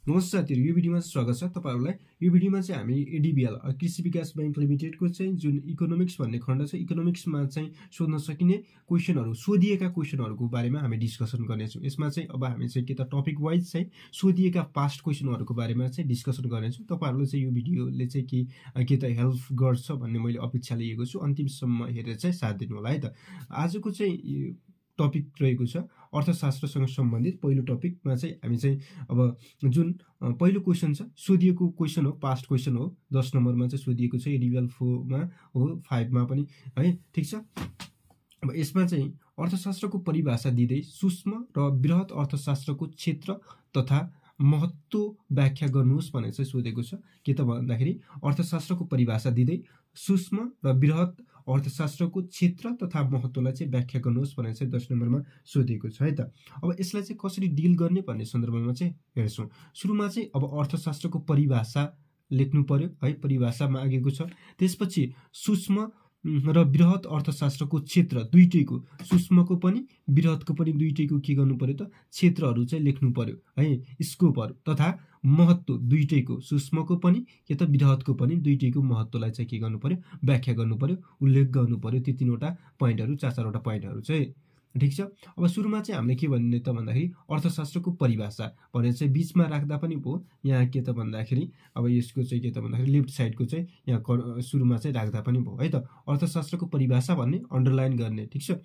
नमस्कार साथीहरु, यो भिडियोमा स्वागत छ तपाईहरुलाई। यो भिडियोमा चाहिँ हामी एडीबीएल कृषि विकास बैंक लिमिटेडको चाहिँ जुन इकोनोमिक्स भन्ने खण्ड छ, इकोनोमिक्समा चाहिँ सोध्न सकिने क्वेशनहरु, सोधिएका क्वेशनहरुको बारेमा हामी डिस्कसन गर्नेछौं। यसमा चाहिँ अब हामी चाहिँ के त टपिक वाइज चाहिँ सोधिएका पास्ट क्वेशनहरुको बारेमा चाहिँ डिस्कसन गर्नेछौं। तपाईहरुले चाहिँ यो भिडियोले चाहिँ के त हेल्प गर्छ भन्ने मैले अपेक्षा लिएको छु। अन्तिमसम्म हेरेर चाहिँ साथ दिनु होला है त। आजको चाहिँ टपिक रहेको छ अर्थशास्त्रसँग सम्बन्धित। पहिलो टपिकमा चाहिँ हामी चाहिँ अब जुन पहिलो क्वेशन छ, सोधिएको क्वेशन हो, पास्ट क्वेशन हो। 10 नम्बरमा चाहिँ सोधिएको छ, एडीबीएल 4 मा हो, 5 मा पनि है। ठीक छ। अब यसमा चाहिँ अर्थशास्त्रको परिभाषा दिँदै सूक्ष्म र बृहत अर्थशास्त्रको क्षेत्र तथा महत्त्व व्याख्या गर्नुहोस् भनेर चाहिँ सोधेको छ। के त भन्दाखेरि अर्थशास्त्रको परिभाषा दिँदै सूक्ष्म र बृहत अर्थशास्त्रको क्षेत्र तथा महत्त्वलाई चाहिँ व्याख्या गर्नुहोस् भनेर चाहिँ 10 नम्बरमा सोधेको छ है त। अब यसलाई चाहिँ कसरी डिल गर्ने भन्ने सन्दर्भमा चाहिँ हेर्छौं। सुरुमा चाहिँ अब अर्थशास्त्रको परिभाषा लेख्नु पर्यो है, परिभाषा मागेको छ। त्यसपछि सूक्ष्म र बृहत अर्थशास्त्रको क्षेत्र दुईटैको, सूक्ष्मको पनि बृहतको पनि दुईटैको के गर्नु पर्यो त क्षेत्रहरु चाहिँ लेख्नु पर्यो है, स्कोपहरु तथा महत्त्व दुईटैको, सूक्ष्मको पनि के त बृहतको पनि दुईटैको महत्त्वलाई चाहिँ के गर्नु पर्यो, व्याख्या गर्नु पर्यो, उल्लेख गर्नु पर्यो। ती तीनवटा पोइन्टहरु, चारवटा पोइन्टहरु चाहिँ। ठीक छ। अब सुरुमा चाहिँ हामीले के भन्ने त भन्दाखेरि अर्थशास्त्रको परिभाषा भनेर चाहिँ बीचमा राख्दा पनि भयो। यहाँ के त भन्दाखेरि अब यसको चाहिँ के त भन्दाखेरि लेफ्ट साइडको चाहिँ यहाँ सुरुमा चाहिँ राख्दा पनि भयो है त। अर्थशास्त्रको परिभाषा भन्ने अन्डरलाइन गर्ने। ठीक छ।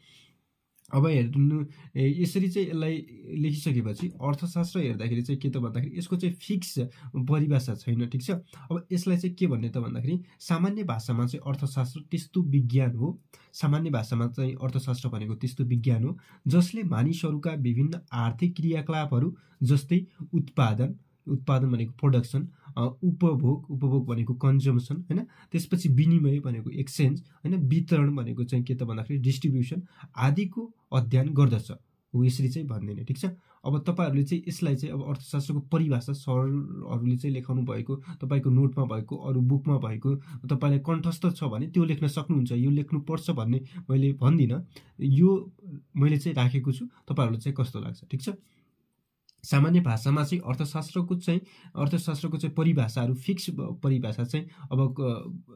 अब हेर्नु, यसरी चाहिँ यसलाई लेखिसकेपछि अर्थशास्त्र हेर्दाखेरि चाहिँ के त भन्दाखेरि यसको चाहिँ फिक्स परिभाषा छैन। ठीक छ। अब यसलाई चाहिँ के भन्ने त भन्दाखेरि सामान्य भाषामा चाहिँ अर्थशास्त्र त्यस्तो विज्ञान हो, सामान्य भाषामा चाहिँ अर्थशास्त्र भनेको त्यस्तो विज्ञान हो जसले मानिसहरूका विभिन्न आर्थिक क्रियाकलापहरू जस्तै उत्पादन भनेको प्रोडक्सन, उपभोग भनेको कन्जम्सन हैन, त्यसपछि विनिमय भनेको एक्सचेन्ज हैन, वितरण भनेको चाहिँ के त भन्दाखेरि डिस्ट्रिब्युसन आदिको अध्ययन गर्दछ। हो यसरी चाहिँ भन्दैन। ठीक छ। अब तपाईहरुले चाहिँ यसलाई चाहिँ अब अर्थशास्त्रको परिभाषा सरहरूले चाहिँ लेखाउनु भएको, तपाईको नोटमा भएको, अरु बुकमा भएको तपाईलाई कण्ठस्थ छ भने त्यो लेख्न सक्नुहुन्छ। यो लेख्नु पर्छ भन्ने मैले भन्दिन, यो मैले चाहिँ राखेको छु। तपाईहरुले चाहिँ कस्तो लाग्छ? ठीक छ। सामान्य भाषामा चाहिँ अर्थशास्त्रको चाहिँ परिभाषाहरु, फिक्स परिभाषा चाहिँ अब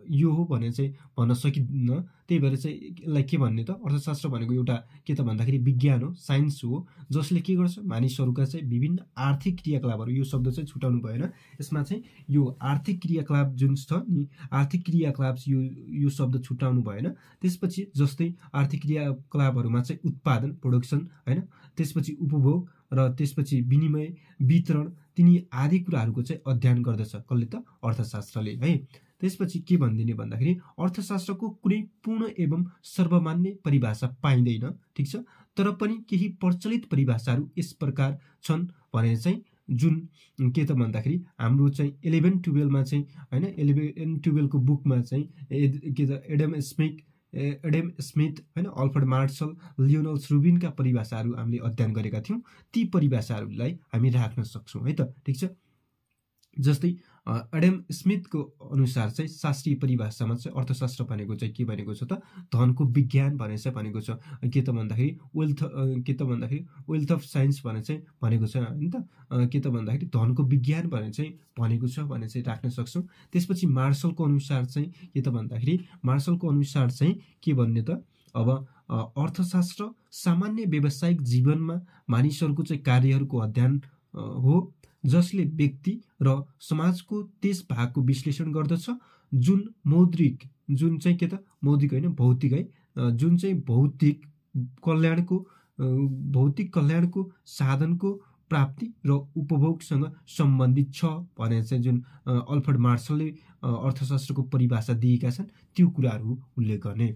यो हो भने चाहिँ भन्न सकिन्न। त्यही भएर चाहिँ यसलाई के भन्ने त, अर्थशास्त्र भनेको एउटा के त भन्दाखेरि विज्ञान हो, साइन्स हो जसले के गर्छ, मानिसहरूका चाहिँ विभिन्न आर्थिक क्रियाकलापहरू, यो शब्द चाहिँ छुटाउनु भएन। यसमा चाहिँ यो आर्थिक क्रियाकलाप जुन छ नि, आर्थिक क्रियाकलाप यो शब्द छुटाउनु भएन। त्यसपछि जस्तै आर्थिक क्रियाकलापहरूमा चाहिँ उत्पादन, प्रोडक्सन हैन, त्यसपछि उपभोग र त्यसपछि विनिमय, वितरण, तिनी आदि कुराहरूको चाहिँ अध्ययन गर्दछ कसले त, अर्थशास्त्रले है। त्यसपछि के भन्दिने भन्दाखेरि अर्थशास्त्रको कुनै पूर्ण एवं सर्वमान्य परिभाषा पाइँदैन। ठीक छ। तर पनि केही प्रचलित परिभाषाहरू यस प्रकार छन् भने चाहिँ जुन के त भन्दाखेरि हाम्रो चाहिँ 11-12 मा चाहिँ हैन, 11-12 को बुकमा चाहिँ के त एडम स्मिथ हैन, अल्फ्रेड मार्शल, लियोनल्ड रुबिनका परिभाषाहरू हामीले अध्ययन गरेका थियौं। ती परिभाषाहरूलाई हामी राख्न सक्छौं है त। ठीक छ। जस्तै एडम स्मिथको अनुसार चाहिँ शास्त्रीय परिभाषामा चाहिँ अर्थशास्त्र भनेको चाहिँ के भनेको छ त, धनको विज्ञान भनेर चाहिँ भनेको छ। के त भन्दाखेरि वेल्थ अफ साइन्स भनेर चाहिँ भनेको छ हैन त। के त भन्दाखेरि धनको विज्ञान भनेर चाहिँ भनेको छ भनेर चाहिँ राख्न सक्छौं। त्यसपछि मार्शलको अनुसार चाहिँ के त भन्दाखेरि मार्शलको अनुसार चाहिँ के भन्ने त, अब अर्थशास्त्र सामान्य व्यावसायिक जीवनमा मानिसहरूको चाहिँ कार्यहरूको अध्ययन हो जसले व्यक्ति र समाजको त्यस भागको विश्लेषण गर्दछ जुन चाहिँ के त मौलिक हैन, भौतिक है, जुन चाहिँ भौतिक कल्याणको साधनको प्राप्ति र उपभोगसँग सम्बन्धित छ भनेर चाहिँ जुन अल्फ्रेड मार्शलले अर्थशास्त्रको परिभाषा दिएका छन् त्यो कुराहरू उल्लेख गर्ने।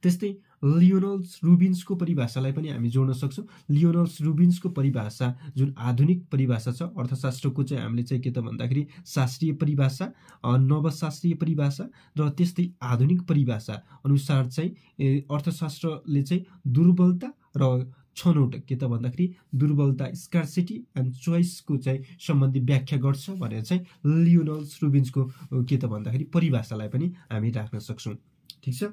त्यस्तै लियोनल्ड रुबिन्सको परिभाषालाई पनि हामी जोड्न सक्छौं। लियोनल्ड रुबिन्सको परिभाषा जुन आधुनिक परिभाषा छ अर्थशास्त्रको चाहिँ हामीले चाहिँ के त भन्दाखेरि शास्त्रीय परिभाषा, नवशास्त्रीय परिभाषा र त्यस्तै आधुनिक परिभाषा अनुसार चाहिँ अर्थशास्त्रले चाहिँ दुर्बलता र छनौट, के त भन्दाखेरि दुर्बलता, स्कार्सिटी एन्ड चोइसको चाहिँ सम्बन्धी व्याख्या गर्छ भनेर चाहिँ लियोनल्ड रुबिन्सको के त भन्दाखेरि परिभाषालाई पनि हामी राख्न सक्छौं। ठीक छ।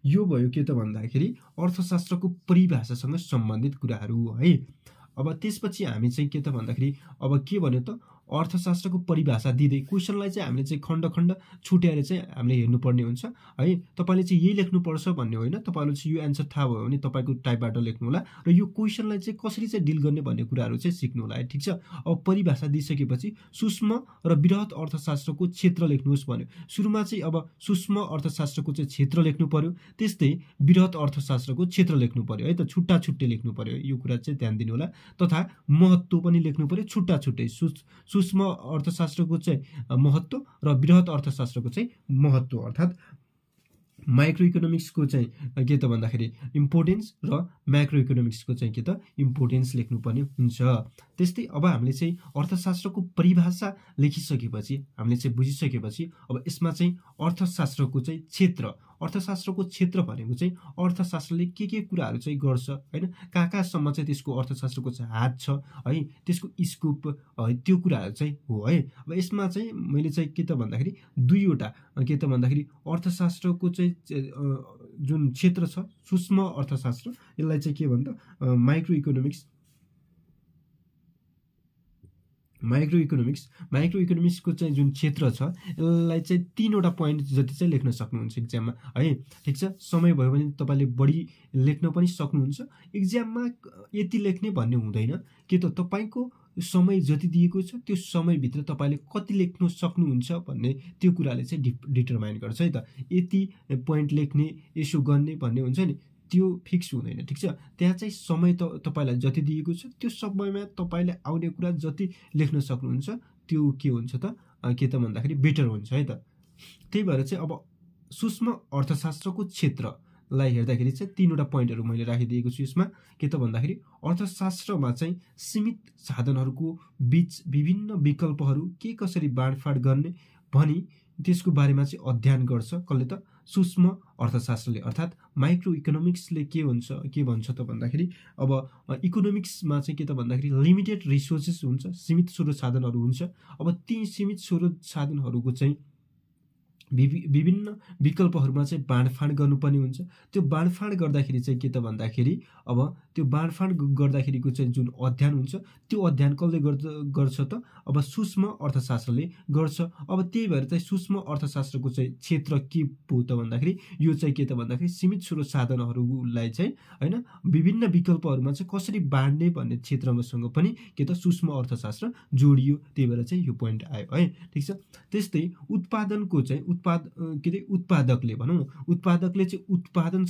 यो भयो के त भन्दाखेरि अर्थशास्त्रको परिभाषासँग सम्बन्धित कुराहरू है। अब त्यसपछि हामी चाहिँ के त भन्दाखेरि अब के भन्यो त अर्थशास्त्रको परिभाषा दिँदै क्वेसनलाई चाहिँ हामीले चाहिँ खण्ड खण्ड छुट्याएर चाहिँ हामीले हेर्नुपर्ने हुन्छ है। तपाईँले चाहिँ यही लेख्नुपर्छ भन्ने होइन, तपाईँलाई चाहिँ यो एन्सर थाहा भयो भने तपाईँको टाइपबाट लेख्नु होला र यो क्वेसनलाई चाहिँ कसरी चाहिँ डिल गर्ने भन्ने कुराहरू चाहिँ सिक्नु होला है। ठिक छ, अब परिभाषा दिइसकेपछि सूक्ष्म र बृहत अर्थशास्त्रको क्षेत्र लेख्नुहोस् भन्यो। सुरुमा चाहिँ अब सूक्ष्म अर्थशास्त्रको चाहिँ क्षेत्र लेख्नु पर्यो, त्यस्तै बृहत अर्थशास्त्रको क्षेत्र लेख्नु पर्यो है त, छुट्टा छुट्टै लेख्नु पर्यो, यो कुरा चाहिँ ध्यान दिनु होला। तथा महत्त्व पनि लेख्नु पर्यो छुट्टा छुट्टै, सूक्ष्म अर्थशास्त्रको चाहिँ महत्त्व र बृहत अर्थशास्त्रको चाहिँ महत्त्व अर्थात् माइक्रो इकोनोमिक्सको चाहिँ के त भन्दाखेरि इम्पोर्टेन्स र म्याक्रो इकोनोमिक्सको चाहिँ के त इम्पोर्टेन्स लेख्नुपर्ने हुन्छ। त्यस्तै अब हामीले चाहिँ अर्थशास्त्रको परिभाषा लेखिसकेपछि हामीले चाहिँ बुझिसकेपछि अब यसमा चाहिँ अर्थशास्त्रको चाहिँ क्षेत्र, अर्थशास्त्रको क्षेत्र भनेको चाहिँ अर्थशास्त्रले के कुराहरू चाहिँ गर्छ होइन, कहाँसम्म चाहिँ त्यसको अर्थशास्त्रको चाहिँ हात छ है, त्यसको स्कोप त्यो कुराहरू चाहिँ हो है। अब यसमा चाहिँ मैले चाहिँ के त भन्दाखेरि दुईवटा के त भन्दाखेरि अर्थशास्त्रको चाहिँ जुन क्षेत्र छ सूक्ष्म अर्थशास्त्र, यसलाई चाहिँ के भन्दा माइक्रो इकोनोमिक्सको चाहिँ जुन क्षेत्र छ यसलाई चाहिँ 3वटा पोइन्ट जति चाहिँ लेख्न सक्नुहुन्छ एक्जाममा है। ठिक छ, समय भयो भने तपाईँले बढी लेख्न पनि सक्नुहुन्छ। एक्जाममा यति लेख्ने भन्ने हुँदैन, के त तपाईँको समय जति दिएको छ त्यो समयभित्र तपाईँले कति लेख्न सक्नुहुन्छ भन्ने त्यो कुराले चाहिँ डिटरमाइन गर्छ है त। यति पोइन्ट लेख्ने यसो गर्ने भन्ने हुन्छ नि, त्यो फिक्स हुँदैन। ठिक छ, त्यहाँ चाहिँ समय त तपाईँलाई जति दिएको छ त्यो समयमा तपाईँले आउने कुरा जति लेख्न सक्नुहुन्छ त्यो के हुन्छ त के त भन्दाखेरि बेटर हुन्छ है त। त्यही भएर चाहिँ अब सूक्ष्म अर्थशास्त्रको क्षेत्रलाई हेर्दाखेरि चाहिँ 3वटा पोइन्टहरू मैले राखिदिएको छु यसमा। के त भन्दाखेरि अर्थशास्त्रमा चाहिँ सीमित साधनहरूको बीच विभिन्न विकल्पहरू के कसरी बाँडफाँड गर्ने भनी त्यसको बारेमा चाहिँ अध्ययन गर्छ कसले त, सूक्ष्म अर्थशास्त्रले अर्थात् माइक्रो इकोनोमिक्सले के भन्छ त भन्दाखेरि अब इकोनोमिक्समा चाहिँ के त भन्दाखेरि लिमिटेड रिसोर्सेस हुन्छ, सीमित स्रोत साधनहरू हुन्छ। अब ती सीमित स्रोत साधनहरूको चाहिँ विभिन्न विकल्पहरूमा चाहिँ बाँडफाँड गर्नुपर्ने हुन्छ। त्यो बाँडफाँड गर्दाखेरि चाहिँ के त भन्दाखेरि अब त्यो बाँडफाँड गर्दाखेरिको चाहिँ जुन अध्ययन हुन्छ त्यो अध्ययन कसले गर्छ त, अब सूक्ष्म अर्थशास्त्रले गर्छ। अब त्यही भएर चाहिँ सूक्ष्म अर्थशास्त्रको चाहिँ क्षेत्र के हो त भन्दाखेरि यो चाहिँ के त भन्दाखेरि सीमित स्रोत साधनहरूलाई चाहिँ होइन विभिन्न विकल्पहरूमा चाहिँ कसरी बाँड्ने भन्ने क्षेत्रसँग पनि के त सूक्ष्म अर्थशास्त्र जोडियो, त्यही भएर चाहिँ यो पोइन्ट आयो है। ठिक छ, त्यस्तै उत्पादनको चाहिँ उत्पादकले भनौँ न, उत्पादकले चाहिँ उत्पादन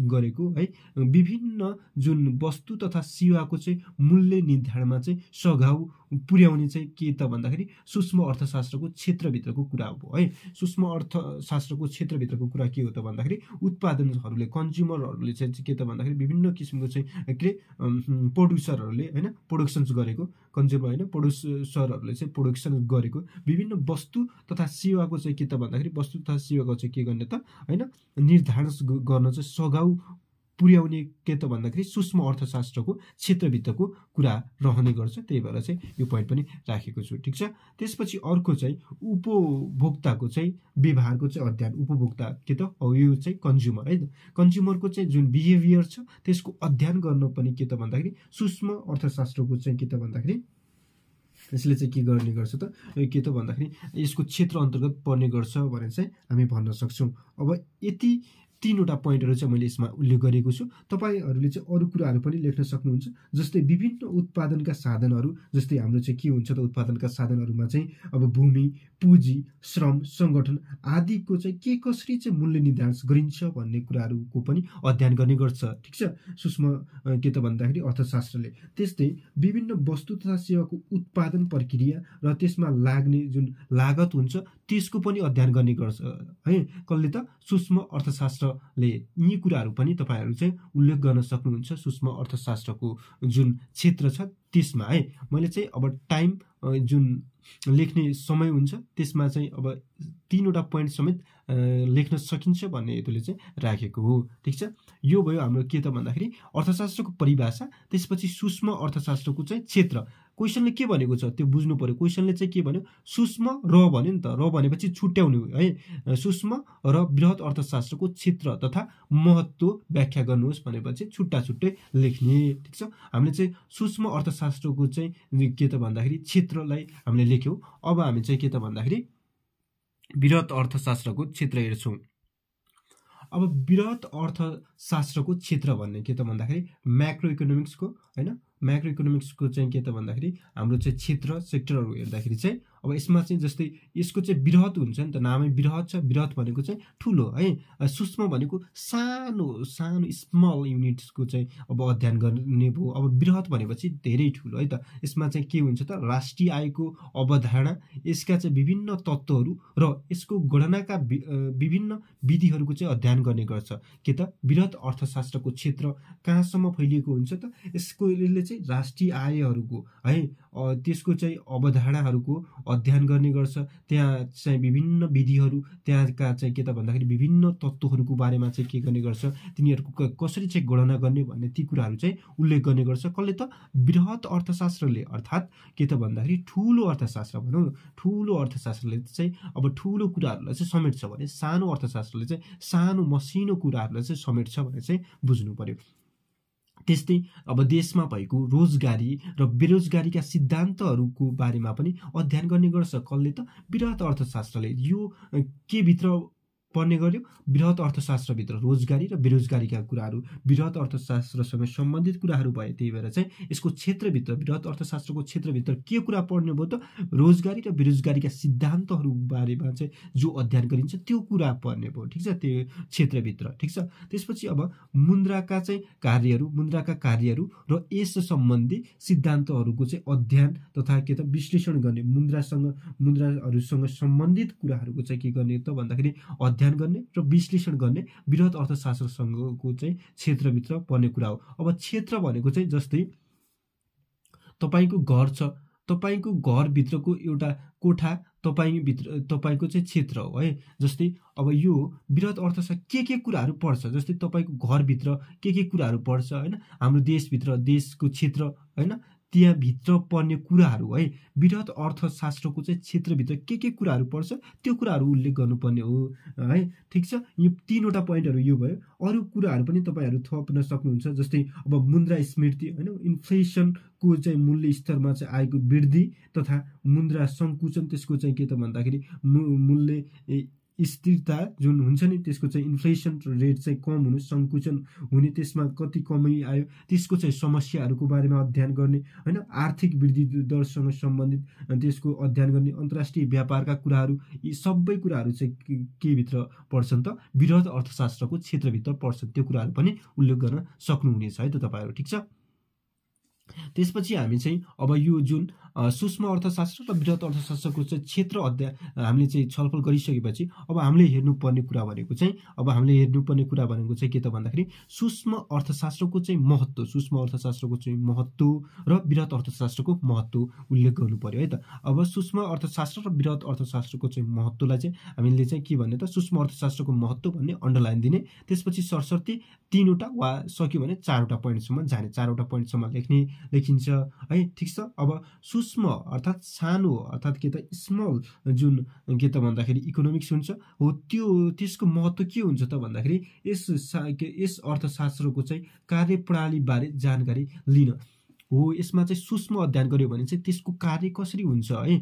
गरेको है विभिन्न जुन वस्तु तथा सेवाको चाहिँ मूल्य निर्धारणमा चाहिँ सघाउ पुर्याउने चाहिँ के त भन्दाखेरि सूक्ष्म अर्थशास्त्रको क्षेत्रभित्रको कुरा हो है। सूक्ष्म अर्थशास्त्रको क्षेत्रभित्रको कुरा के हो त भन्दाखेरि उत्पादनहरूले कन्ज्युमरहरूले चाहिँ के त भन्दाखेरि विभिन्न किसिमको चाहिँ के प्रड्युसरहरूले होइन प्रोडक्सन्स गरेको, कन्ज्युमर होइन प्रड्युसरहरूले चाहिँ प्रोडक्सन गरेको विभिन्न वस्तु तथा सेवाको चाहिँ के त भन्दाखेरि वस्तु तथा सेवाको चाहिँ के गर्ने त होइन निर्धारण गर्न चाहिँ सघाउ पुर्याउने के त भन्दाखेरि सूक्ष्म अर्थशास्त्रको क्षेत्रभित्रको कुरा रहने गर्छ। त्यही भएर चाहिँ यो पोइन्ट पनि राखेको छु। ठिक छ, त्यसपछि अर्को चाहिँ उपभोक्ताको चाहिँ व्यवहारको चाहिँ अध्ययन, उपभोक्ता के त यो चाहिँ कन्ज्युमर है त, कन्ज्युमरको चाहिँ जुन बिहेभियर छ त्यसको अध्ययन गर्न पनि के त भन्दाखेरि सूक्ष्म अर्थशास्त्रको चाहिँ के त भन्दाखेरि यसले चाहिँ के गर्ने गर्छ त के त भन्दाखेरि यसको क्षेत्र अन्तर्गत पर्ने गर्छ भनेर चाहिँ हामी भन्न सक्छौँ। अब यति 3वटा पोइन्टहरू चाहिँ मैले यसमा उल्लेख गरेको छु। तपाईँहरूले चाहिँ अरू कुराहरू पनि लेख्न सक्नुहुन्छ, जस्तै विभिन्न उत्पादनका साधनहरू, जस्तै हाम्रो चाहिँ के हुन्छ त उत्पादनका साधनहरूमा चाहिँ अब भूमि, पुँजी, श्रम, सङ्गठन आदिको चाहिँ के कसरी चाहिँ मूल्य निर्धारण गरिन्छ भन्ने कुराहरूको पनि अध्ययन गर्ने गर्छ। ठिक छ, सूक्ष्म के त भन्दाखेरि अर्थशास्त्रले। त्यस्तै विभिन्न वस्तु तथा सेवाको उत्पादन प्रक्रिया र त्यसमा लाग्ने जुन लागत हुन्छ त्यसको पनि अध्ययन गर्ने गर्छ है कसले त, सूक्ष्म अर्थशास्त्रले। यी कुराहरू पनि तपाईँहरू चाहिँ उल्लेख गर्न सक्नुहुन्छ सूक्ष्म अर्थशास्त्रको जुन क्षेत्र छ त्यसमा है। मैले चाहिँ अब टाइम जुन लेख्ने समय हुन्छ त्यसमा चाहिँ अब 3वटा पोइन्ट समेत लेख्न सकिन्छ भन्ने हेतुले चाहिँ राखेको हो। ठिक छ, यो भयो हाम्रो के त भन्दाखेरि अर्थशास्त्रको परिभाषा, त्यसपछि सूक्ष्म अर्थशास्त्रको चाहिँ क्षेत्र क्वेसनले के भनेको छ त्यो बुझ्नु पर्यो। क्वेसनले चाहिँ के भन्यो, सूक्ष्म र भन्यो नि त, र भनेपछि छुट्याउनु है, सूक्ष्म र बृहत अर्थशास्त्रको क्षेत्र तथा महत्त्व व्याख्या गर्नुहोस् भनेपछि छुट्टा छुट्टै लेख्ने। ठिक छ, हामीले चाहिँ सूक्ष्म अर्थशास्त्रको चाहिँ के त भन्दाखेरि क्षेत्रलाई हामीले लेख्यौँ। अब हामी चाहिँ के त भन्दाखेरि बृहत अर्थशास्त्रको क्षेत्र हेर्छौँ। अब बृहत अर्थशास्त्रको क्षेत्र भन्ने के त भन्दाखेरि म्याक्रो इकोनोमिक्सको होइन, म्याक्रो इकोनोमिक्सको चाहिँ के त भन्दाखेरि हाम्रो चाहिँ क्षेत्र सेक्टरहरू हेर्दाखेरि चाहिँ अब यसमा चाहिँ जस्तै यसको चाहिँ बृहत हुन्छ नि त, नामै बृहत छ। बृहत भनेको चाहिँ ठुलो है, सूक्ष्म भनेको सानो सानो स्मल युनिट्सको चाहिँ अब अध्ययन गर्ने भयो। अब बृहत भनेपछि धेरै ठुलो है त। यसमा चाहिँ के हुन्छ त, राष्ट्रिय आयको अवधारणा, यसका चाहिँ विभिन्न तत्त्वहरू र यसको गणनाका विभिन्न विधिहरूको चाहिँ अध्ययन गर्ने गर्छ। के त बृहत अर्थशास्त्रको क्षेत्र कहाँसम्म फैलिएको हुन्छ त, यसको चाहिँ राष्ट्रिय आयहरूको है त्यसको चाहिँ अवधारणाहरूको अध्ययन गर्ने गर्छ। त्यहाँ चाहिँ विभिन्न विधिहरू, त्यहाँका चाहिँ के त भन्दाखेरि विभिन्न तत्त्वहरूको बारेमा चाहिँ के गर्ने गर्छ, तिनीहरूको कसरी चाहिँ गणना गर्ने भन्ने ती कुराहरू चाहिँ उल्लेख गर्ने गर्छ। कसले त, बृहत अर्थशास्त्रले, अर्थात् के त भन्दाखेरि ठुलो अर्थशास्त्र भनौँ, ठुलो अर्थशास्त्रले चाहिँ अब ठुलो कुराहरूलाई चाहिँ समेट्छ भने सानो अर्थशास्त्रले चाहिँ सानो मसिनो कुराहरूलाई चाहिँ समेट्छ भनेर चाहिँ बुझ्नु पर्यो। त्यस्तै अब देशमा भएको रोजगारी र बेरोजगारीका सिद्धान्तहरूको बारेमा पनि अध्ययन गर्ने गर्छ। कसले त, बृहत अर्थशास्त्रले। यो के भित्र पर्ने गर्यो, बृहत अर्थशास्त्रभित्र रोजगारी र बेरोजगारीका कुराहरू, बृहत अर्थशास्त्रसँग सम्बन्धित कुराहरू भए। त्यही भएर चाहिँ यसको क्षेत्रभित्र, बृहत अर्थशास्त्रको क्षेत्रभित्र के कुरा पर्ने भयो त, रोजगारी र बेरोजगारीका सिद्धान्तहरू बारेमा चाहिँ जो अध्ययन गरिन्छ त्यो कुरा पर्ने भयो। ठिक छ, त्यो क्षेत्रभित्र। ठिक छ, त्यसपछि अब मुद्राका चाहिँ कार्यहरू, मुद्राका कार्यहरू र यस सम्बन्धी सिद्धान्तहरूको चाहिँ अध्ययन तथा के त विश्लेषण गर्ने, मुद्राहरूसँग सम्बन्धित कुराहरूको चाहिँ के गर्ने त भन्दाखेरि अध्ययन गर्ने र विश्लेषण गर्ने बृहत अर्थशास्त्रसँगको चाहिँ क्षेत्रभित्र पर्ने कुरा हो। अब क्षेत्र भनेको चाहिँ जस्तै तपाईँको घर छ, तपाईँको घरभित्रको एउटा कोठा तपाईँको चाहिँ क्षेत्र हो है। जस्तै अब यो बृहत अर्थशास्त्र के कुराहरू पर्छ, जस्तै तपाईँको घरभित्र के कुराहरू पर्छ होइन, हाम्रो देशभित्र देशको क्षेत्र होइन, त्यहाँभित्र पर्ने कुराहरू है, बृहत अर्थशास्त्रको चाहिँ क्षेत्रभित्र के कुराहरू पर्छ त्यो कुराहरू उल्लेख गर्नुपर्ने हो है। ठिक छ, यो तीनवटा पोइन्टहरू यो भयो। अरू कुराहरू पनि तपाईँहरू थप्न सक्नुहुन्छ। जस्तै अब मुद्रास्फीति होइन, इन्फ्लेसनको चाहिँ मूल्य स्तरमा चाहिँ आएको वृद्धि तथा मुद्रा सङ्कुचन, त्यसको चाहिँ के त भन्दाखेरि मूल्य स्थिरता जुन हुन्छ नि, त्यसको चाहिँ इन्फ्लेसन रेट चाहिँ कम हुनु, सङ्कुचन हुने, त्यसमा कति कमी आयो, त्यसको चाहिँ समस्याहरूको बारेमा अध्ययन गर्ने होइन, आर्थिक वृद्धि दरसँग सम्बन्धित त्यसको अध्ययन गर्ने, अन्तर्राष्ट्रिय व्यापारका कुराहरू, यी सबै कुराहरू चाहिँ के भित्र पर्छन् त, बृहत अर्थशास्त्रको क्षेत्रभित्र पर्छन्। त्यो कुराहरू पनि उल्लेख गर्न सक्नुहुनेछ है त तपाईँहरू। ठिक छ, त्यसपछि हामी चाहिँ अब यो जुन सूक्ष्म अर्थशास्त्र र बृहत अर्थशास्त्रको चाहिँ क्षेत्र अध्ययन हामीले चाहिँ छलफल गरिसकेपछि अब हामीले हेर्नुपर्ने कुरा भनेको चाहिँ के त भन्दाखेरि सूक्ष्म अर्थशास्त्रको चाहिँ महत्त्व, सूक्ष्म अर्थशास्त्रको चाहिँ महत्त्व र बृहत अर्थशास्त्रको महत्त्व उल्लेख गर्नु पर्यो है त। अब सूक्ष्म अर्थशास्त्र र बृहत अर्थशास्त्रको चाहिँ महत्त्वलाई चाहिँ हामीले चाहिँ के भन्ने त, सूक्ष्म अर्थशास्त्रको महत्त्व भन्ने अन्डरलाइन दिने, त्यसपछि सरसर्ती तीनवटा वा सक्यो भने चारवटा पोइन्टसम्म जाने, चारवटा पोइन्टसम्म लेखिन्छ है। ठिक छ, अब सूक्ष्म अर्थात् सानो अर्थात् के त स्मल जुन के त भन्दाखेरि इकोनोमिक्स हुन्छ हो, त्यो त्यसको महत्त्व के हुन्छ त भन्दाखेरि यस अर्थशास्त्रको चाहिँ कार्यप्रणाली बारे जानकारी लिन हो। यसमा चाहिँ सूक्ष्म अध्ययन गर्यो भने चाहिँ त्यसको कार्य कसरी हुन्छ है,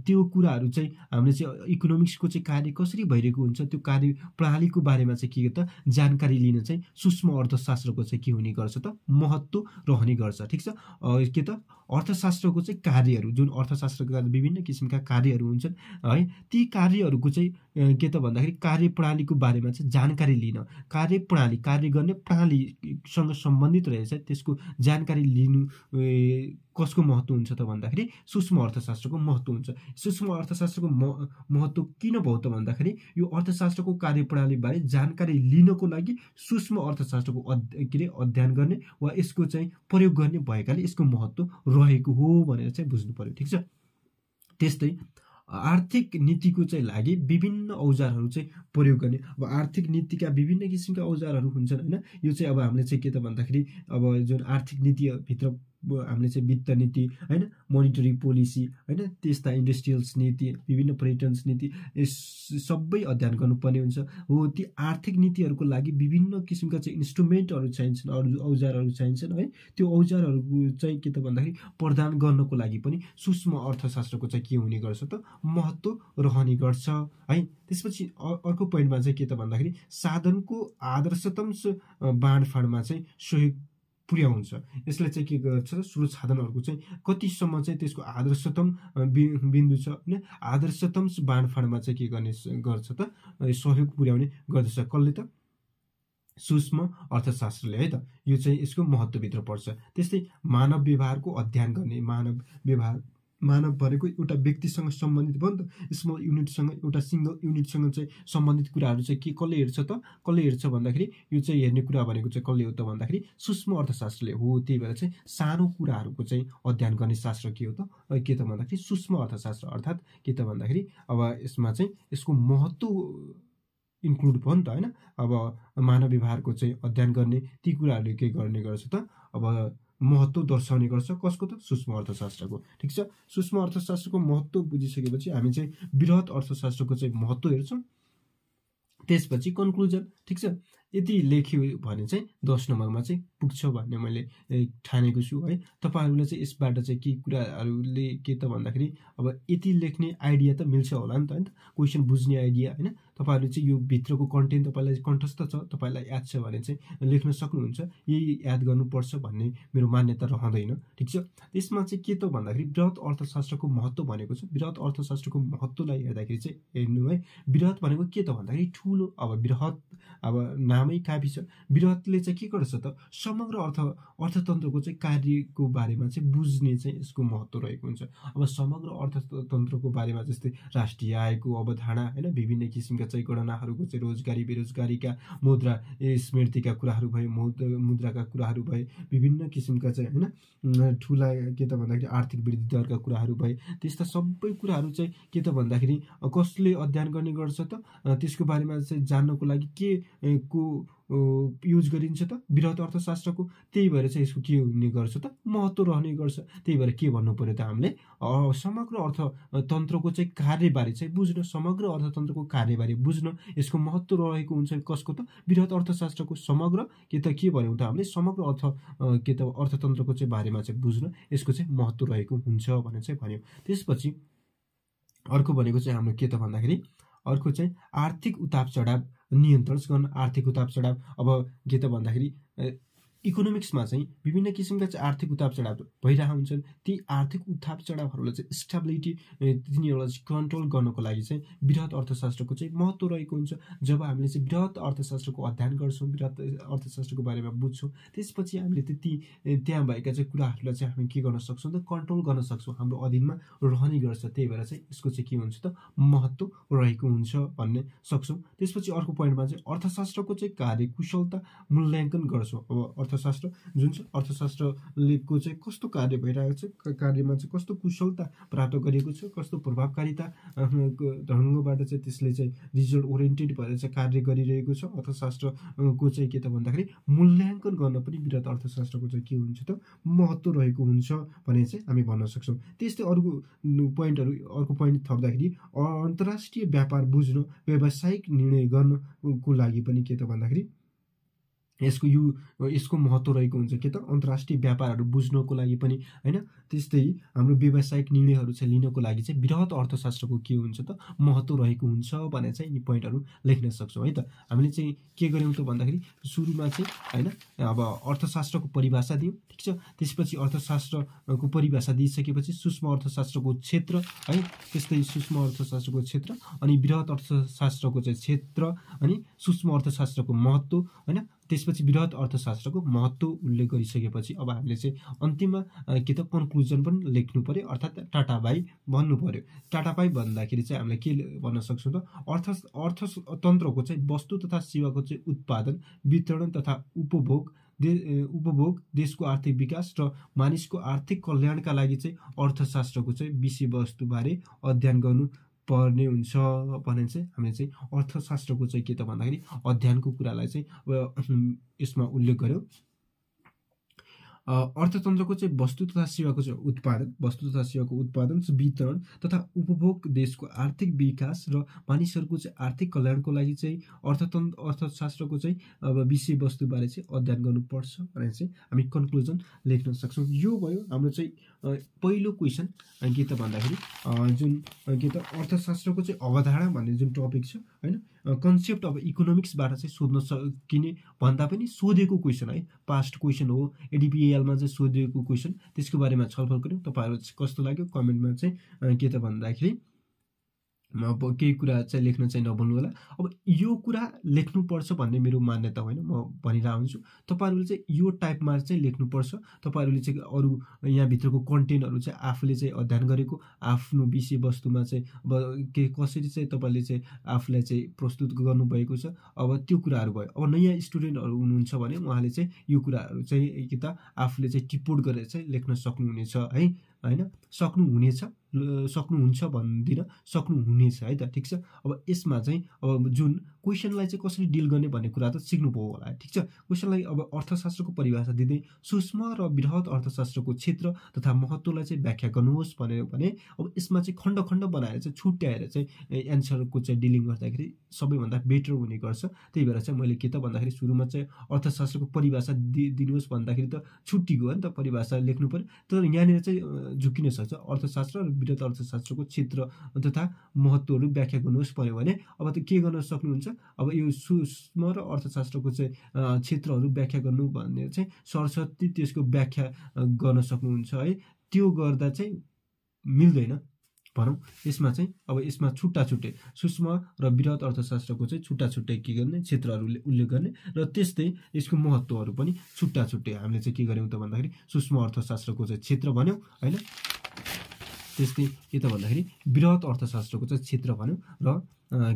त्यो कुराहरू चाहिँ हामीले चाहिँ इकोनोमिक्सको चाहिँ कार्य कसरी भइरहेको हुन्छ, त्यो कार्य प्रणालीको बारेमा चाहिँ के त जानकारी लिन चाहिँ सूक्ष्म अर्थशास्त्रको चाहिँ के हुने गर्छ त, महत्त्व रहने गर्छ। ठिक छ, के त अर्थशास्त्रको चाहिँ कार्यहरू, जुन अर्थशास्त्रका विभिन्न किसिमका कार्यहरू हुन्छन् है, ती कार्यहरूको चाहिँ के त भन्दाखेरि कार्यप्रणालीको बारेमा चाहिँ जानकारी लिन, कार्यप्रणाली, कार्य गर्ने प्रणालीसँग सम्बन्धित रहेछ त्यसको जानकारी लिनु कसको महत्त्व हुन्छ त भन्दाखेरि सूक्ष्म अर्थशास्त्रको महत्त्व हुन्छ। सूक्ष्म अर्थशास्त्रको महत्त्व किन भयो त भन्दाखेरि यो अर्थशास्त्रको कार्यप्रणाली बारे जानकारी लिनको लागि सूक्ष्म अर्थशास्त्रको अध्ययन गर्ने वा यसको चाहिँ प्रयोग गर्ने भएकाले यसको महत्त्व रहेको हो भनेर चाहिँ बुझ्नु पर्यो। ठिक छ, त्यस्तै आर्थिक नीतिको चाहिँ लागि विभिन्न औजारहरू चाहिँ प्रयोग गर्ने। अब आर्थिक नीतिका विभिन्न किसिमका औजारहरू हुन्छन् होइन, यो चाहिँ अब हामीले चाहिँ के त भन्दाखेरि अब जुन आर्थिक नीतिभित्र हामीले चाहिँ वित्त नीति हैन, मोनिटरी पोलिसी हैन, त्यस्ता इन्डस्ट्रियल्स नीति, विभिन्न पर्यटन नीति सबै अध्ययन गर्नुपर्ने हुन्छ। हो ती आर्थिक नीतिहरूको लागि विभिन्न किसिमका चाहिँ इन्स्ट्रुमेन्टहरू चाहिन्छन्, औजारहरू चाहिन्छन् है। त्यो औजारहरू चाहिँ के त भन्दाखेरि प्रदान गर्नको लागि पनि सूक्ष्म अर्थशास्त्रको चाहिँ के हुने गर्छ त महत्त्व रहने गर्छ है। त्यसपछि अर्को पोइन्टमा चाहिँ के त भन्दाखेरि साधनको आदर्शतम बाँडफाँडमा चाहिँ सहयोग पुर्याउँछ। यसले चाहिँ के गर्छ, स्रोत साधनहरूको चाहिँ कतिसम्म चाहिँ त्यसको आदर्शतम बिन्दु छ होइन, आदर्शतम बाँडफाँडमा चाहिँ के गर्ने गर्छ त सहयोग पुर्याउने गर्दछ। कसले त? सूक्ष्म अर्थशास्त्रले है त। यो चाहिँ यसको महत्त्वभित्र पर्छ। त्यस्तै मानव व्यवहारको अध्ययन गर्ने, मानव भनेको एउटा व्यक्तिसँग सम्बन्धित भयो नि त, स्मल युनिटसँग, एउटा सिङ्गल युनिटसँग चाहिँ सम्बन्धित कुराहरू चाहिँ के कसले हेर्छ त? कसले हेर्छ भन्दाखेरि यो चाहिँ हेर्ने कुरा भनेको चाहिँ कसले हो त भन्दाखेरि सूक्ष्म अर्थशास्त्रले हो। त्यही भएर चाहिँ सानो कुराहरूको चाहिँ अध्ययन गर्ने शास्त्र के हो त? के त भन्दाखेरि सूक्ष्म अर्थशास्त्र। अर्थात् के त भन्दाखेरि अब यसमा चाहिँ यसको महत्त्व इन्क्लुड भयो नि त होइन। अब मानव व्यवहारको चाहिँ अध्ययन गर्ने ती कुराहरूले के गर्ने गर्छ त अब महत्त्व दर्शाउने गर्छ। कसको त? सूक्ष्म अर्थशास्त्रको। ठिक छ। सूक्ष्म अर्थशास्त्रको महत्त्व बुझिसकेपछि हामी चाहिँ बृहत अर्थशास्त्रको चाहिँ महत्त्व हेर्छौँ। त्यसपछि कन्क्लुजन। ठिक छ। यति लेख्यो भने चाहिँ 10 नम्बरमा चाहिँ पुग्छ भन्ने मैले ठानेको छु है। तपाईँहरूलाई चाहिँ यसबाट चाहिँ के कुराहरूले के त भन्दाखेरि अब यति लेख्ने आइडिया त मिल्छ होला नि त होइन, क्वेसन बुझ्ने आइडिया होइन। तपाईँहरूले चाहिँ यो भित्रको कन्टेन्ट तपाईँलाई कण्ठस्थ छ, तपाईँलाई याद छ भने चाहिँ लेख्न सक्नुहुन्छ। यही याद गर्नुपर्छ भन्ने मेरो मान्यता रहँदैन। ठिक छ। त्यसमा चाहिँ के त भन्दाखेरि बृहत अर्थशास्त्रको महत्त्व भनेको छ। बृहत अर्थशास्त्रको महत्त्वलाई हेर्दाखेरि चाहिँ हेर्नु है, बृहत भनेको के त भन्दाखेरि ठुलो। अब बृहत अब नामै काफी छ। बृहतले चाहिँ के गर्छ त समग्र अर्थतन्त्रको चाहिँ कार्यको बारेमा चाहिँ बुझ्ने चाहिँ यसको महत्त्व रहेको हुन्छ। अब समग्र अर्थतन्त्रको बारेमा जस्तै राष्ट्रिय आयको अवधारणा होइन, विभिन्न किसिमका चाहिँ गणनाहरूको चाहिँ रोजगारी बेरोजगारीका मुद्रा स्मृतिका कुराहरू भए, मुद्राका कुराहरू भए, विभिन्न किसिमका चाहिँ होइन ठुला के त भन्दाखेरि आर्थिक वृद्धि दरका कुराहरू भए, त्यस्ता सबै कुराहरू चाहिँ के त भन्दाखेरि कसले अध्ययन गर्ने गर्छ त त्यसको बारेमा चाहिँ जान्नको लागि के को युज गरिन्छ त बृहत अर्थशास्त्रको। त्यही भएर चाहिँ यसको के हुने गर्छ त महत्त्व रहने गर्छ। त्यही भएर के भन्नु पर्यो त हामीले समग्र अर्थतन्त्रको चाहिँ कार्यबारे चाहिँ बुझ्न, समग्र अर्थतन्त्रको कार्यबारे बुझ्न यसको महत्त्व रहेको हुन्छ। कसको त? बृहत अर्थशास्त्रको। समग्र के त के भन्यौँ त हामीले समग्र के त अर्थतन्त्रको चाहिँ बारेमा चाहिँ बुझ्न यसको चाहिँ महत्त्व रहेको हुन्छ भनेर चाहिँ भन्यौँ। त्यसपछि अर्को भनेको चाहिँ हाम्रो के त भन्दाखेरि अर्को चाहिँ आर्थिक उतार चढाव नियन्त्रण गर्न। आर्थिक उतार चढाव अब के त भन्दाखेरि इकोनोमिक्समा चाहिँ विभिन्न किसिमका चाहिँ आर्थिक उतार चढाव भइरहेका हुन्छन्। ती आर्थिक उतार चढावहरूलाई चाहिँ स्टेबिलिटी तिनीहरूलाई चाहिँ कन्ट्रोल गर्नको लागि चाहिँ बृहत अर्थशास्त्रको चाहिँ महत्त्व रहेको हुन्छ। जब हामीले चाहिँ बृहत अर्थशास्त्रको अध्ययन गर्छौँ, बृहत अर्थशास्त्रको बारेमा बुझ्छौँ, त्यसपछि हामीले त्यहाँ भएका चाहिँ कुराहरूलाई चाहिँ हामी के गर्न सक्छौँ त कन्ट्रोल गर्न सक्छौँ, हाम्रो अधीनमा रहने गर्छ। त्यही भएर चाहिँ यसको चाहिँ के हुन्छ त महत्त्व रहेको हुन्छ भन्ने सक्छौँ। त्यसपछि अर्को पोइन्टमा चाहिँ अर्थशास्त्रको चाहिँ कार्यकुशलता मूल्याङ्कन गर्छौँ। अब अर्थशास्त्र जुन चाहिँ अर्थशास्त्रको चाहिँ कस्तो कार्य भइरहेको छ, कार्यमा चाहिँ कस्तो कुशलता प्राप्त गरिएको छ, कस्तो प्रभावकारिता ढङ्गबाट चाहिँ त्यसले चाहिँ रिजल्ट ओरिएन्टेड भएर चाहिँ कार्य गरिरहेको छ। अर्थशास्त्रको चाहिँ के त भन्दाखेरि मूल्याङ्कन गर्न पनि बृहत अर्थशास्त्रको चाहिँ के हुन्छ त महत्त्व रहेको हुन्छ भने चाहिँ हामी भन्न सक्छौँ। त्यस्तै अर्को पोइन्ट थप्दाखेरि अन्तर्राष्ट्रिय व्यापार बुझ्न, व्यावसायिक निर्णय गर्नको लागि पनि के त भन्दाखेरि यसको महत्त्व रहेको हुन्छ। के त अन्तर्राष्ट्रिय व्यापारहरू बुझ्नको लागि पनि होइन, त्यस्तै हाम्रो व्यावसायिक निर्णयहरू चाहिँ लिनको लागि चाहिँ बृहत अर्थशास्त्रको के हुन्छ त महत्त्व रहेको हुन्छ भनेर चाहिँ यी पोइन्टहरू लेख्न सक्छौँ है त। हामीले चाहिँ के गर्यौँ त भन्दाखेरि सुरुमा चाहिँ होइन अब अर्थशास्त्रको परिभाषा दियौँ। ठिक छ। त्यसपछि अर्थशास्त्रको परिभाषा दिइसकेपछि सूक्ष्म अर्थशास्त्रको क्षेत्र है, त्यस्तै सूक्ष्म अर्थशास्त्रको क्षेत्र अनि बृहत अर्थशास्त्रको चाहिँ क्षेत्र अनि सूक्ष्म अर्थशास्त्रको महत्त्व होइन, त्यसपछि बृहत अर्थशास्त्रको महत्त्व उल्लेख गरिसकेपछि अब हामीले चाहिँ अन्तिममा के त कन्क्लुजन पनि लेख्नु पर्यो, अर्थात् टाटा बाई भन्नु पर्यो। टाटा बाई भन्दाखेरि चाहिँ हामीले के भन्न सक्छौँ त अर्थतन्त्रको चाहिँ वस्तु तथा सेवाको चाहिँ उत्पादन, वितरण तथा उपभोग, देशको आर्थिक विकास र मानिसको आर्थिक कल्याणका लागि चाहिँ अर्थशास्त्रको चाहिँ विषयवस्तुबारे अध्ययन गर्नु पर्ने हुन्छ भने चाहिँ हामीले चाहिँ अर्थशास्त्रको चाहिँ के त भन्दाखेरि अध्ययनको कुरालाई चाहिँ यसमा उल्लेख गर्यौँ। अर्थतन्त्रको चाहिँ वस्तु तथा सेवाको चाहिँ उत्पादन, वस्तु तथा सेवाको उत्पादन, वितरण तथा उपभोग, देशको आर्थिक विकास र मानिसहरूको चाहिँ आर्थिक कल्याणको लागि चाहिँ अर्थशास्त्रको चाहिँ अब विषयवस्तुबारे चाहिँ अध्ययन गर्नुपर्छ भनेर चाहिँ हामी कन्क्लुजन लेख्न सक्छौँ। यो भयो हाम्रो चाहिँ पहिलो क्वेसन के त भन्दाखेरि जुन के त अर्थशास्त्रको चाहिँ अवधारणा भन्ने जुन टपिक छ होइन, कन्सेप्ट अफ इकोनोमिक्सबाट चाहिँ सोध्न सकिने भन्दा पनि सोधेको क्वेसन है, पास्ट क्वेसन हो, एडिपिएलमा चाहिँ सोधिएको क्वेसन, त्यसको बारेमा छलफल गऱ्यौँ। तपाईँहरू कस्तो लाग्यो कमेन्टमा चाहिँ के त भन्दाखेरि अब केही कुरा चाहिँ लेख्न चाहिँ नभुल्नु होला। अब यो कुरा लेख्नुपर्छ भन्ने मेरो मान्यता होइन, म भनिरहेको हुन्छु तपाईँहरूले चाहिँ यो टाइपमा चाहिँ लेख्नुपर्छ। तपाईँहरूले चाहिँ अरू यहाँभित्रको कन्टेन्टहरू चाहिँ आफूले चाहिँ अध्ययन गरेको आफ्नो विषयवस्तुमा चाहिँ अब के कसरी चाहिँ तपाईँले चाहिँ आफूलाई चाहिँ प्रस्तुत गर्नुभएको छ, अब त्यो कुराहरू भयो। अब नयाँ स्टुडेन्टहरू हुनुहुन्छ भने उहाँले चाहिँ यो कुराहरू चाहिँ कि त आफूले चाहिँ टिपोट गरेर चाहिँ लेख्न सक्नुहुनेछ है, होइन सक्नुहुन्छ भन्दिनँ, सक्नुहुनेछ है त, ठिक छ। अब यसमा चाहिँ अब जुन क्वेसनलाई चाहिँ कसरी डिल गर्ने भन्ने कुरा त सिक्नुभयो होला, ठिक छ। क्वेसनलाई अब अर्थशास्त्रको परिभाषा दिँदै सूक्ष्म र बृहत अर्थशास्त्रको क्षेत्र तथा महत्त्वलाई चाहिँ व्याख्या गर्नुहोस् भनेर भने अब यसमा चाहिँ खण्ड खण्ड बनाएर चाहिँ छुट्याएर चाहिँ एन्सरको चाहिँ डिलिङ गर्दाखेरि सबैभन्दा बेटर हुने गर्छ। त्यही भएर चाहिँ मैले के त भन्दाखेरि सुरुमा चाहिँ अर्थशास्त्रको परिभाषा दिनुहोस् भन्दाखेरि त छुट्टीको हो नि त, परिभाषा लेख्नु पर्यो। तर यहाँनिर चाहिँ झुकिन सक्छ, अर्थशास्त्र र बृहत अर्थशास्त्रको क्षेत्र तथा महत्त्वहरू व्याख्या गर्नुहोस् भन्यो भने अब त के गर्न सक्नुहुन्छ, अब यो सूक्ष्म र अर्थशास्त्रको चाहिँ क्षेत्रहरू व्याख्या गर्नु भन्ने चाहिँ सरस्वती त्यसको व्याख्या गर्न सक्नुहुन्छ है। त्यो गर्दा चाहिँ मिल्दैन भनौँ, यसमा चाहिँ अब यसमा छुट्टा छुट्टै सूक्ष्म र बृहत अर्थशास्त्रको चाहिँ छुट्टा छुट्टै के गर्ने क्षेत्रहरूले उल्लेख गर्ने र त्यस्तै यसको महत्त्वहरू पनि छुट्टा छुट्टै हामीले चाहिँ के गर्यौँ त भन्दाखेरि सूक्ष्म अर्थशास्त्रको चाहिँ क्षेत्र भन्यौँ होइन, त्यस्तै के त भन्दाखेरि बृहत अर्थशास्त्रको चाहिँ क्षेत्र भन्यौँ र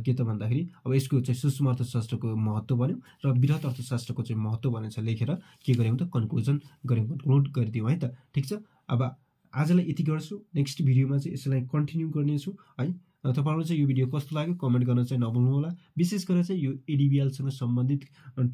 के त भन्दाखेरि अब यसको चाहिँ सूक्ष्म अर्थशास्त्रको महत्त्व भन्यौँ र बृहत अर्थशास्त्रको चाहिँ महत्त्व भनेर चाहिँ लेखेर के गर्यौँ त कन्क्लुजन कन्क्लुड गरिदिउँ है त, ठिक छ। अब आजलाई यति गर्छु, नेक्स्ट भिडियोमा चाहिँ यसलाई कन्टिन्यू गर्नेछु है। तपाईँहरूलाई चाहिँ यो भिडियो कस्तो लाग्यो कमेन्ट गर्न चाहिँ नभुल्नु होला। विशेष गरेर चाहिँ यो एडिबिएलसँग सम्बन्धित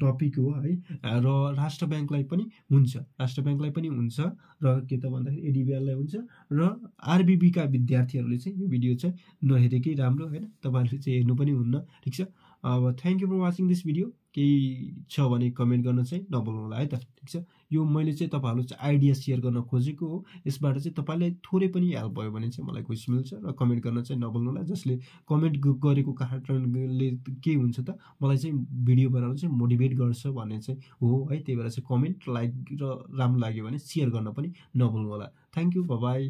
टपिक हो है, र राष्ट्र ब्याङ्कलाई पनि हुन्छ, राष्ट्र ब्याङ्कलाई पनि हुन्छ र के त भन्दाखेरि एडिबिएललाई हुन्छ र आरबिबीका विद्यार्थीहरूले चाहिँ यो भिडियो चाहिँ नहेरेकै राम्रो होइन, तपाईँहरूले चाहिँ हेर्नु पनि हुन्न, ठिक छ। अब thank you for watching this video. केही छ भने कमेन्ट गर्न चाहिँ नभुल्नु होला है त, ठिक छ। यो मैले चाहिँ तपाईँहरू चाहिँ आइडिया सेयर गर्न खोजेको हो, यसबाट चाहिँ तपाईँलाई थोरै पनि हेल्प भयो भने चाहिँ मलाई खुसी मिल्छ र कमेन्ट गर्न चाहिँ नभुल्नु होला। जसले कमेन्ट गरेको कारणले के हुन्छ त मलाई चाहिँ भिडियो बनाउन चाहिँ मोटिभेट गर्छ भन्ने चाहिँ हो है। त्यही भएर चाहिँ कमेन्ट, लाइक र राम्रो लाग्यो भने सेयर गर्न पनि नभुल्नु होला। Thank you, by.